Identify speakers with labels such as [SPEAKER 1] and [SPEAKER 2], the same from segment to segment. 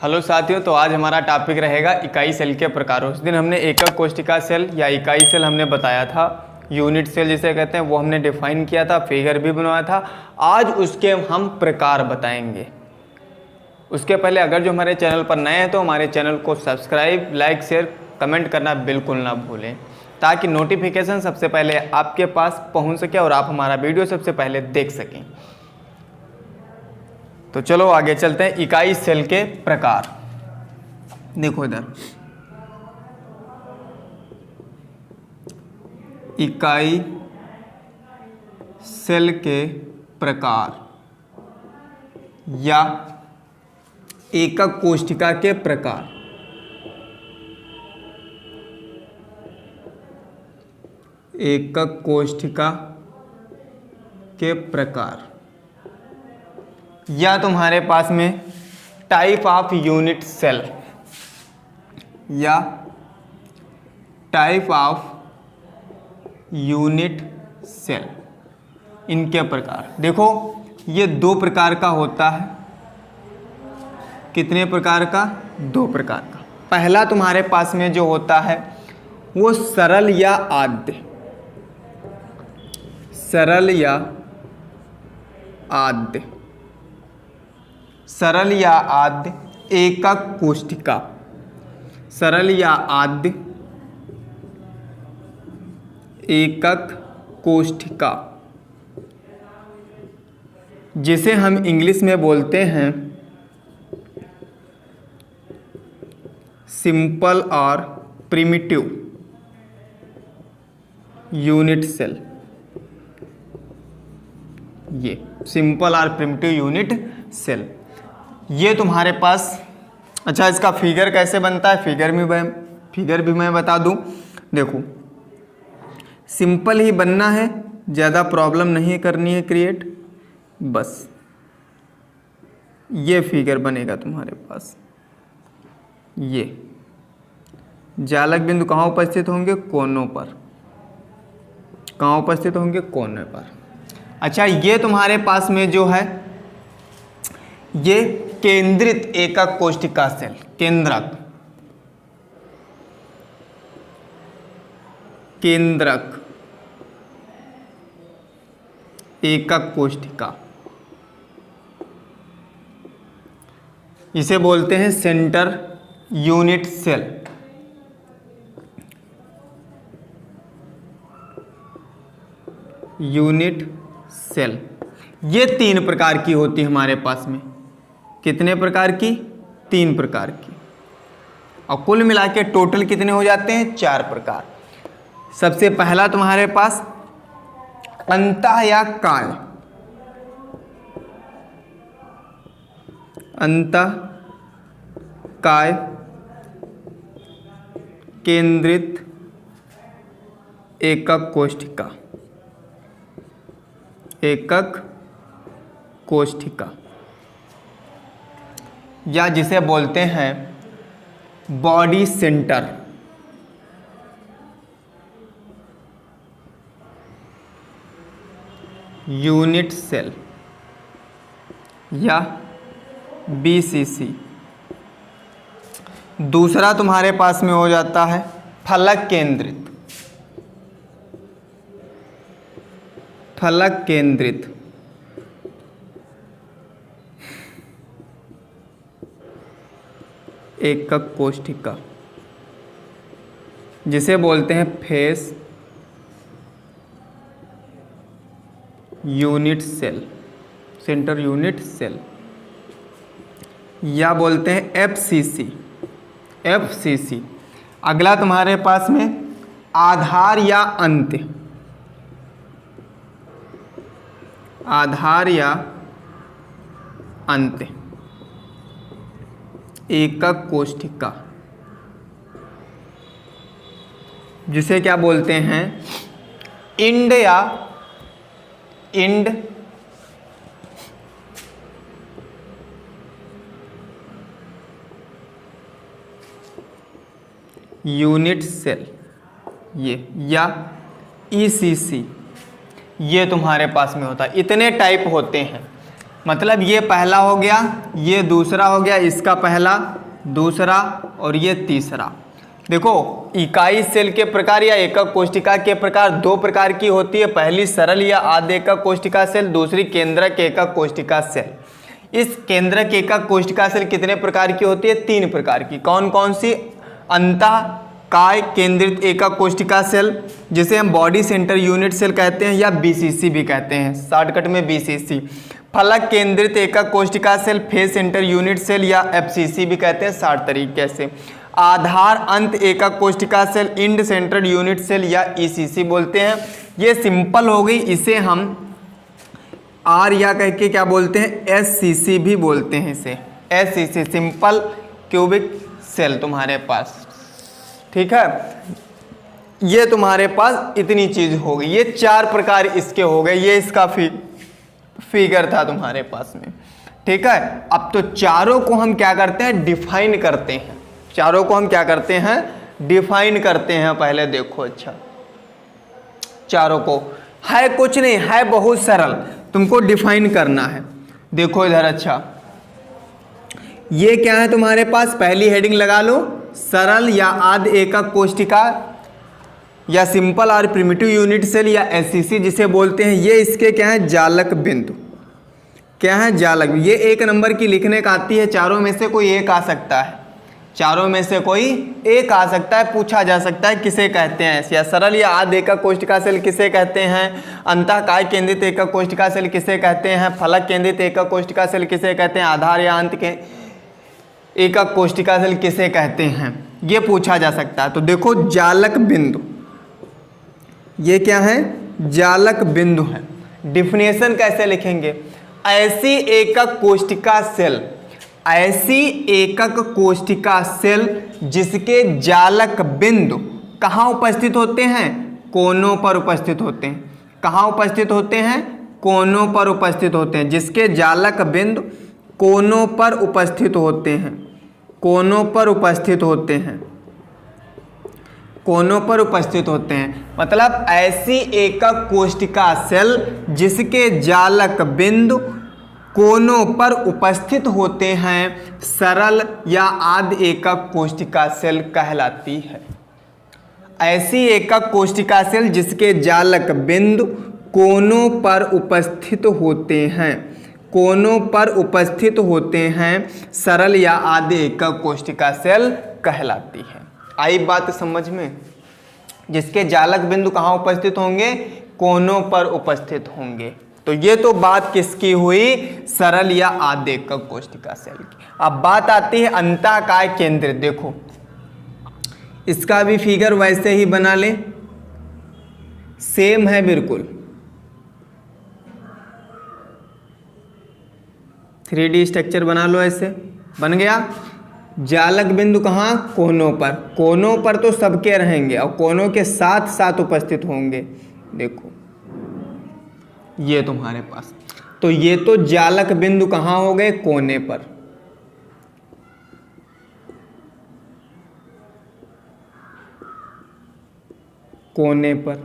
[SPEAKER 1] Hello साथियों, तो आज हमारा टॉपिक रहेगा इकाई सेल के प्रकार। उस दिन हमने एकक कोशिका सेल या इकाई सेल हमने बताया था, यूनिट सेल जिसे कहते हैं, वो हमने डिफाइन किया था, फिगर भी बनवाया था। आज उसके हम प्रकार बताएंगे। उसके पहले अगर जो हमारे चैनल पर नए हैं तो हमारे चैनल को सब्सक्राइब, लाइक, शेयर, कमेंट करना बिल्कुल ना भूलें, ताकि नोटिफिकेशन सबसे पहले आपके पास पहुंच सके और आप हमारा वीडियो सबसे पहले देख सकें। तो चलो आगे चलते हैं। इकाई सेल के प्रकार देखो इधर, इकाई सेल के प्रकार या एकक कोशिका के प्रकार। एकक कोशिका के प्रकार या तुम्हारे पास में टाइप ऑफ यूनिट सेल या टाइप ऑफ यूनिट सेल, इनके प्रकार। देखो ये दो प्रकार का होता है। कितने प्रकार का? दो प्रकार का। पहला तुम्हारे पास में जो होता है वो सरल या आद्य, सरल या आद्य, सरल या आद्य एकक कोशिका, सरल या आद्य एकक कोशिका, जिसे हम इंग्लिश में बोलते हैं सिंपल और प्रिमिटिव यूनिट सेल। ये सिंपल और प्रिमिटिव यूनिट सेल ये तुम्हारे पास। अच्छा, इसका फिगर कैसे बनता है? फिगर भी मैं बता दूं। देखो, सिंपल ही बनना है, ज़्यादा प्रॉब्लम नहीं करनी है क्रिएट। बस ये फिगर बनेगा तुम्हारे पास। ये जालक बिंदु कहाँ उपस्थित होंगे? कोनों पर। कहाँ उपस्थित होंगे? कोने पर। अच्छा, ये तुम्हारे पास में जो है ये केंद्रित एकक कोशिका सेल, केंद्रक, केंद्रक एकक कोशिका, इसे बोलते हैं centre unit cell. Unit cell ये तीन प्रकार की होती है हमारे पास में। कितने प्रकार की? तीन प्रकार की। और कुल मिला के टोटल कितने हो जाते हैं? चार प्रकार। सबसे पहला तुम्हारे पास अंतः या काय, अंतः काय केंद्रित एकक कोशिका, एकक कोशिका, या जिसे बोलते हैं बॉडी सेंटर, यूनिट सेल या बीसीसी। दूसरा तुम्हारे पास में हो जाता है फलक केंद्रित, फलक केंद्रित एकक कोशिका, जिसे बोलते हैं face unit cell, centre unit cell, या बोलते हैं एफसीसी, एफसीसी। अगला तुम्हारे पास में आधार या अंत्य, आधार या अंत्य एकक कोशिका, जिसे क्या बोलते हैं? इंड या इंड यूनिट सेल, ये, या ईसीसी, ये तुम्हारे पास में होता है। इतने टाइप होते हैं। मतलब ये पहला हो गया, ये दूसरा हो गया, इसका पहला, दूसरा और ये तीसरा। देखो इकाई सेल के प्रकार या एकक कोशिका के प्रकार दो प्रकार की होती है। पहली सरल या आद्य एकक कोशिका सेल, दूसरी केंद्रक एकक कोशिका सेल। इस केंद्रक एकक कोशिका सेल कितने प्रकार की होती है? 3 प्रकार की। कौन कौन सी? अंतःकाय केंद्रित एकक कोशिका सेल, जिसे हम बॉडी सेंटर यूनिट सेल कहते हैं या बीसीसी भी कहते हैं, शॉर्टकट में बीसीसी। फलक केंद्रित एकक कोशिका cell, face centre unit cell या एफसीसी भी कहते हैं शॉर्ट तरीके से। आधार अंत एकक कोशिका cell, end central unit cell या ईसीसी बोलते हैं। ये सिंपल हो गई, इसे हम आर या कह के क्या बोलते हैं? एससीसी भी बोलते हैं इसे, एससीसी सिंपल क्यूबिक सेल तुम्हारे पास। ठीक है, ये तुम्हारे पास इतनी चीज हो गई, ये 4 प्रकार इसके हो गए। ये इसका फिगर था तुम्हारे पास में। ठीक है, अब तो चारों को हम क्या करते हैं? डिफाइन करते हैं। चारों को हम क्या करते हैं? डिफाइन करते हैं। पहले देखो, अच्छा चारों को है कुछ नहीं, है बहुत सरल, तुमको डिफाइन करना है। देखो इधर, अच्छा ये क्या है तुम्हारे पास? पहली हेडिंग लगा लो, सरल या आद्य एकक कोशिका या सिंपल और प्रिमिटिव यूनिट सेल या एससीसी जिसे बोलते हैं। ये इसके क्या है? जालक बिंदु। क्या है? जालक। ये 1 नंबर की लिखने का आती है, चारों में से कोई एक आ सकता है, चारों में से कोई एक आ सकता है, पूछा जा सकता है किसे कहते हैं? या सरल या आद्य एकक कोशिका सेल किसे कहते हैं? अंतःकाय केंद्रित एकक कोशिका सेल किसे कहते हैं? फलक केंद्रित एकक कोशिका सेल किसे कहते हैं? आधार या अंत के एकक कोशिका सेल किसे कहते हैं? ये पूछा जा सकता है। तो देखो जालक बिंदु, ये क्या है? जालक बिंदु है। डिफिनेशन कैसे लिखेंगे? ऐसी एकक कोशिका सेल, ऐसी एकक कोशिका सेल जिसके जालक बिंदु कहाँ उपस्थित होते हैं? कोनों पर उपस्थित होते हैं। कहाँ उपस्थित होते हैं? कोनों पर उपस्थित होते हैं। जिसके जालक बिंदु कोनों पर उपस्थित होते हैं, कोनों पर उपस्थित होते हैं, कोनों पर उपस्थित होते हैं। मतलब ऐसी एकक कोशिका सेल जिसके जालक बिंदु कोनों पर उपस्थित होते हैं, सरल या आद्य एकक कोशिका सेल कहलाती है। ऐसी एकक कोशिका सेल जिसके जालक बिंदु कोनों पर उपस्थित होते हैं, कोनों पर उपस्थित होते हैं, सरल या आद्य एकक कोशिका सेल कहलाती है। आई बात समझ में? जिसके जालक बिंदु कहाँ उपस्थित होंगे? कोनों पर उपस्थित होंगे। तो ये तो बात किसकी हुई? सरल या आद्य एकक कोशिका सेल की। अब बात आती है अंतःकाय केंद्रित। देखो इसका भी फिगर वैसे ही बना ले, सेम है बिल्कुल, 3D स्ट्रक्चर बना लो, ऐसे बन गया। जालक बिंदु कहाँ? कोनों पर। कोनों पर तो सबके रहेंगे और कोनों के साथ साथ उपस्थित होंगे। देखो ये तुम्हारे पास, तो ये तो जालक बिंदु कहाँ हो गए? कोने पर। कोने पर।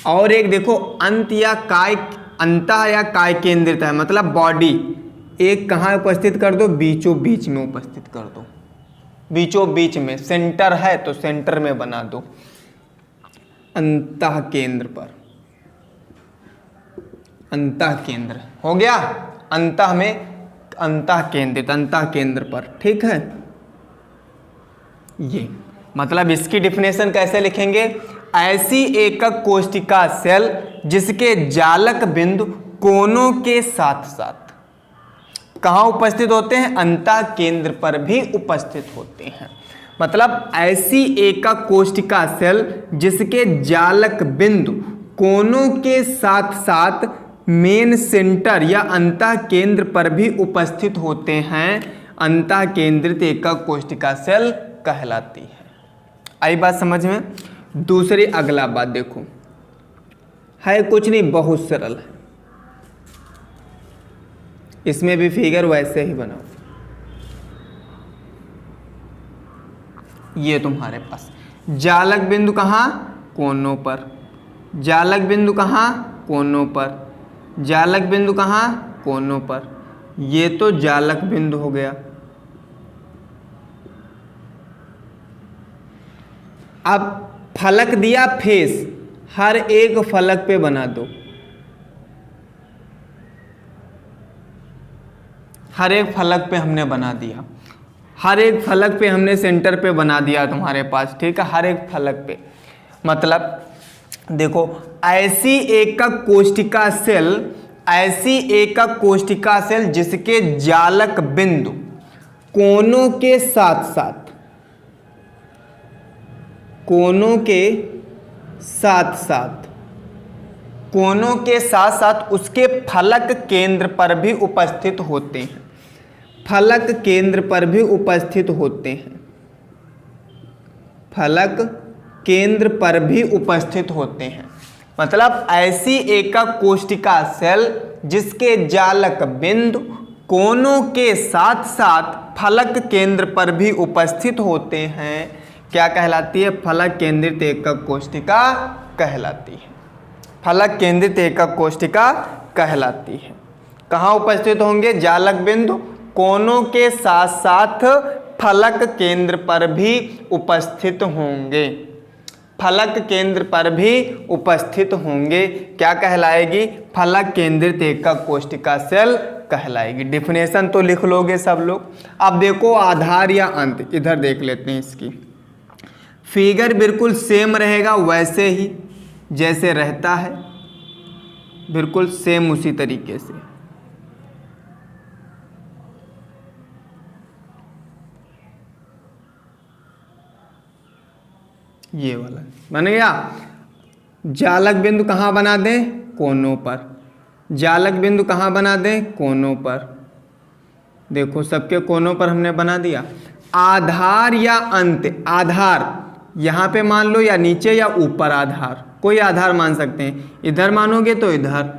[SPEAKER 1] और एक देखो अंत या काय, अंतः या काय केंद्रित है, मतलब बॉडी एक कहाँ उपस्थित कर दो? बीचों बीच में उपस्थित कर दो, बीचों बीच में। सेंटर है तो सेंटर में बना दो, अंतः केंद्र पर। अंतः केंद्र हो गया, अंतः में अंतः केंद्रित, अंतः केंद्र पर। ठीक है, ये मतलब इसकी डिफिनेशन कैसे लिखेंगे? ऐसी एकक कोशिका सेल जिसके जालक बिंदु कोनों के साथ साथ कहाँ उपस्थित होते हैं? अंतः केंद्र पर भी उपस्थित होते हैं। मतलब ऐसी एकक कोशिका सेल जिसके जालक बिंदु कोनों के साथ साथ मेन सेंटर या अंतः केंद्र पर भी उपस्थित होते हैं, अंतः केंद्रित एकक कोशिका सेल कहलाती है। आई बात समझ में? दूसरी अगला बात देखो, है कुछ नहीं, बहुत सरल है। इसमें भी फिगर वैसे ही बनाओ। ये तुम्हारे पास जालक बिंदु कहाँ? कोनों पर। जालक बिंदु कहाँ? कोनों पर। जालक बिंदु कहाँ? कोनों पर। ये तो जालक बिंदु हो गया। अब फलक दिया फेस, हर एक फलक पे बना दो, हर एक फलक पे हमने बना दिया, हर एक फलक पे हमने सेंटर पे बना दिया तुम्हारे पास, ठीक है, हर एक फलक पे। मतलब देखो ऐसी एकक कोशिका सेल, ऐसी एकक कोशिका सेल जिसके जालक बिंदु कोनों के साथ साथ, कोनों के साथ साथ, कोनों के साथ साथ उसके फलक केंद्र पर भी उपस्थित होते हैं, फलक केंद्र पर भी उपस्थित होते हैं, फलक केंद्र पर भी उपस्थित होते हैं। मतलब ऐसी एकक कोशिका सेल जिसके जालक बिंदु कोनों के साथ साथ फलक केंद्र पर भी उपस्थित होते हैं, क्या कहलाती है? फलक केंद्रित एकक कोशिका कहलाती है, फलक केंद्रित एकक कोशिका कहलाती है। कहाँ उपस्थित होंगे? जालक बिंदु कोनों के साथ साथ फलक केंद्र पर भी उपस्थित होंगे, फलक केंद्र पर भी उपस्थित होंगे। क्या कहलाएगी? फलक केंद्रित एकक कोशिका सेल कहलाएगी। डिफिनेशन तो लिख लोगे सब लोग। अब देखो आधार या अंत, इधर देख लेते हैं इसकी। फिगर बिल्कुल सेम रहेगा वैसे ही जैसे रहता है, बिल्कुल सेम उसी तरीके से। ये वाला बन गया। जालक बिंदु कहाँ बना दें? कोनों पर। जालक बिंदु कहाँ बना दें? कोनों पर। देखो सबके कोनों पर हमने बना दिया। आधार या अंत, आधार यहाँ पे मान लो या नीचे या ऊपर, आधार कोई आधार मान सकते हैं। इधर मानोगे तो इधर,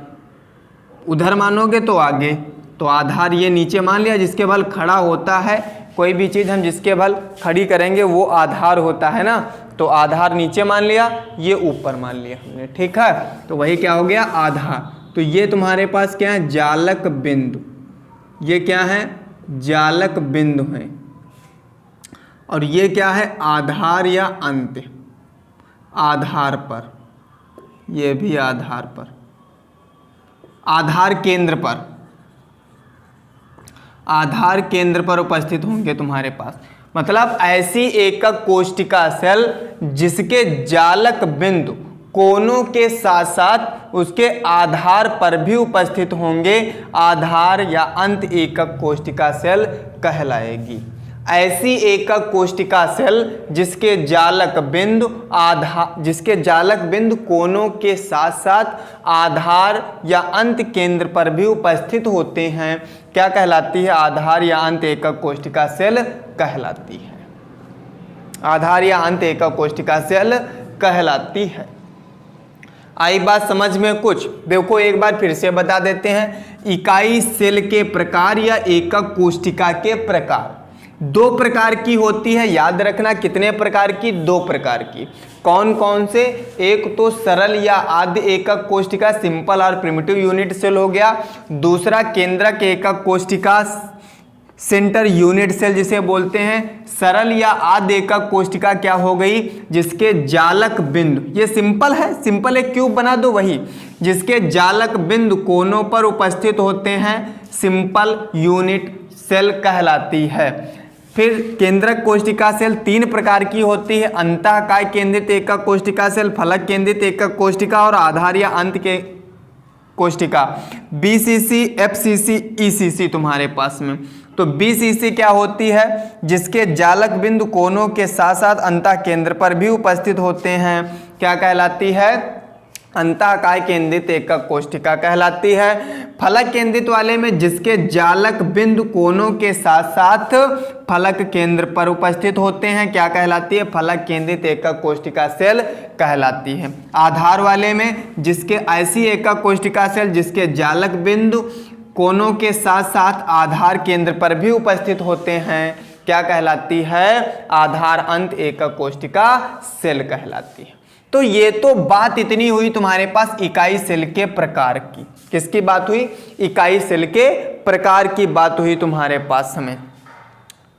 [SPEAKER 1] उधर मानोगे तो आगे। तो आधार ये नीचे मान लिया, जिसके बल खड़ा होता है, कोई भी चीज़ हम जिसके बल खड़ी करेंगे वो आधार होता है ना। तो आधार नीचे मान लिया, ये ऊपर मान लिया हमने, ठीक है। तो वही क्या हो गया? आधार। तो ये तुम्हारे पास क्या है? जालक बिंदु। ये क्या है? जालक बिंदु है। और ये क्या है? आधार या अंत। आधार पर, ये भी आधार पर, आधार केंद्र पर, आधार केंद्र पर उपस्थित होंगे तुम्हारे पास। मतलब ऐसी एकक कोशिका सेल जिसके जालक बिंदु कोनों के साथ साथ उसके आधार पर भी उपस्थित होंगे, आधार या अंत एकक कोशिका सेल कहलाएगी। ऐसी एकक कोशिका सेल जिसके जालक बिंदु जिसके जालक बिंदु कोनों के साथ साथ आधार या अंत केंद्र पर भी उपस्थित होते हैं, क्या कहलाती है? आधार या अंत एकक कोशिका सेल कहलाती है। आधार या अंत एकक कोशिका सेल कहलाती है। आई बात समझ में कुछ? देखो एक बार फिर से बता देते हैं। इकाई सेल के प्रकार या एकक कोशिका के प्रकार दो प्रकार की होती है। याद रखना कितने प्रकार की? दो प्रकार की। कौन कौन से? एक तो सरल या आद्य एकक कोशिका, सिंपल और प्रिमिटिव यूनिट सेल हो गया। दूसरा केंद्रक एकक कोशिका, सेंटर यूनिट सेल जिसे बोलते हैं। सरल या आद्य एकक कोशिका क्या हो गई? जिसके जालक बिंदु, ये सिंपल है, सिंपल एक क्यूब बना दो, वही जिसके जालक बिंदु कोनों पर उपस्थित होते हैं, सिंपल यूनिट सेल कहलाती है। फिर केंद्रक कोशिका सेल तीन प्रकार की होती है। अंतःकाय केंद्रित एकक कोशिका सेल, फलक केंद्रित एकक कोशिका और आधार या अंत के कोशिका। बीसीसी, एफसीसी, ईसीसी तुम्हारे पास में। तो बीसीसी क्या होती है? जिसके जालक बिंदु कोनों के साथ साथ अंतः केंद्र पर भी उपस्थित होते हैं, क्या कहलाती है? अंतःकाय केंद्रित एकक कोशिका कहलाती है। फलक केंद्रित वाले में जिसके जालक बिंदु कोनों के साथ साथ फलक केंद्र पर उपस्थित होते हैं, क्या कहलाती है? फलक केंद्रित एकक कोशिका सेल कहलाती है। आधार वाले में जिसके ऐसी एकक कोशिका सेल जिसके जालक बिंदु कोनों के साथ साथ आधार केंद्र पर भी उपस्थित होते हैं, क्या कहलाती है? आधार अंत एकक कोशिका सेल कहलाती है। तो ये तो बात इतनी हुई तुम्हारे पास इकाई सेल के प्रकार की। किसकी बात हुई? इकाई सेल के प्रकार की बात हुई तुम्हारे पास में।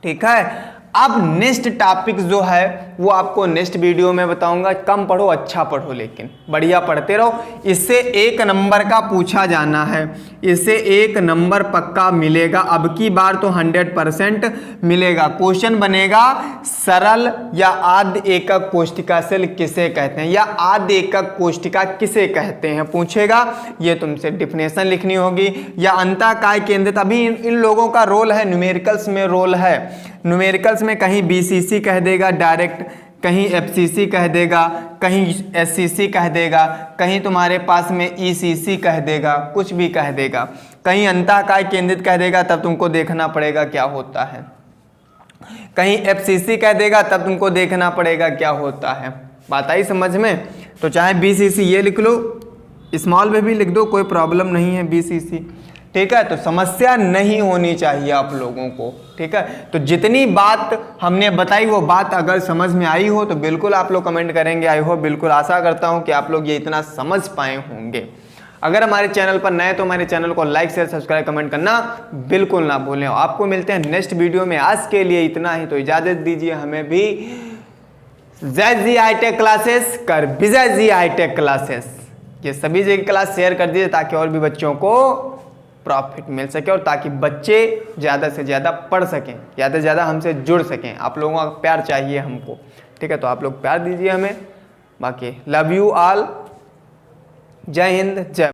[SPEAKER 1] ठीक है, अब नेक्स्ट टॉपिक जो है वो आपको नेक्स्ट वीडियो में बताऊंगा। कम पढ़ो, अच्छा पढ़ो, लेकिन बढ़िया पढ़ते रहो। इससे 1 नंबर का पूछा जाना है, इससे 1 नंबर पक्का मिलेगा। अब की बार तो 100% मिलेगा। क्वेश्चन बनेगा, सरल या आद्य एकक कोष्ठिका सेल किसे कहते हैं, या आद्य एकक कोष्ठिका किसे कहते हैं, पूछेगा। ये तुमसे डिफिनेशन लिखनी होगी, या अंतःकाय केंद्रित। अभी इन लोगों का रोल है, न्यूमेरिकल्स में रोल है। न्यूमेरिकल्स में कहीं बीसीसी कह देगा डायरेक्ट, कहीं एफसीसी कह देगा, कहीं एससीसी कह देगा, कहीं तुम्हारे पास में ईसीसी कह देगा, कुछ भी कह देगा, कहीं अंतःकाय केंद्रित कह देगा। तब तुमको देखना पड़ेगा क्या होता है। कहीं एफसीसी कह देगा, तब तुमको देखना पड़ेगा क्या होता है। बात आई समझ में? तो चाहे बीसीसी ये लिख लो, स्मॉल में भी लिख दो, कोई प्रॉब्लम नहीं है बीसीसी। ठीक है, तो समस्या नहीं होनी चाहिए आप लोगों को। ठीक है, तो जितनी बात हमने बताई वो बात अगर समझ में आई हो तो बिल्कुल आप लोग कमेंट करेंगे। आई हो, बिल्कुल आशा करता हूं कि आप लोग ये इतना समझ पाए होंगे। अगर हमारे चैनल पर नए तो हमारे चैनल को लाइक शेयर सब्सक्राइब कमेंट करना बिल्कुल ना भूलें। आपको मिलते हैं नेक्स्ट वीडियो में। आज के लिए इतना ही, तो इजाजत दीजिए हमें भी। जय जी हाईटेक क्लासेस कर विजय जी हाईटेक क्लासेस, ये सभी जगह क्लास शेयर कर दीजिए ताकि और भी बच्चों को प्रॉफिट मिल सके, और ताकि बच्चे ज़्यादा से ज़्यादा पढ़ सकें, ज़्यादा से ज़्यादा हमसे जुड़ सकें। आप लोगों का प्यार चाहिए हमको। ठीक है, तो आप लोग प्यार दीजिए हमें। बाकी लव यू ऑल। जय हिंद, जय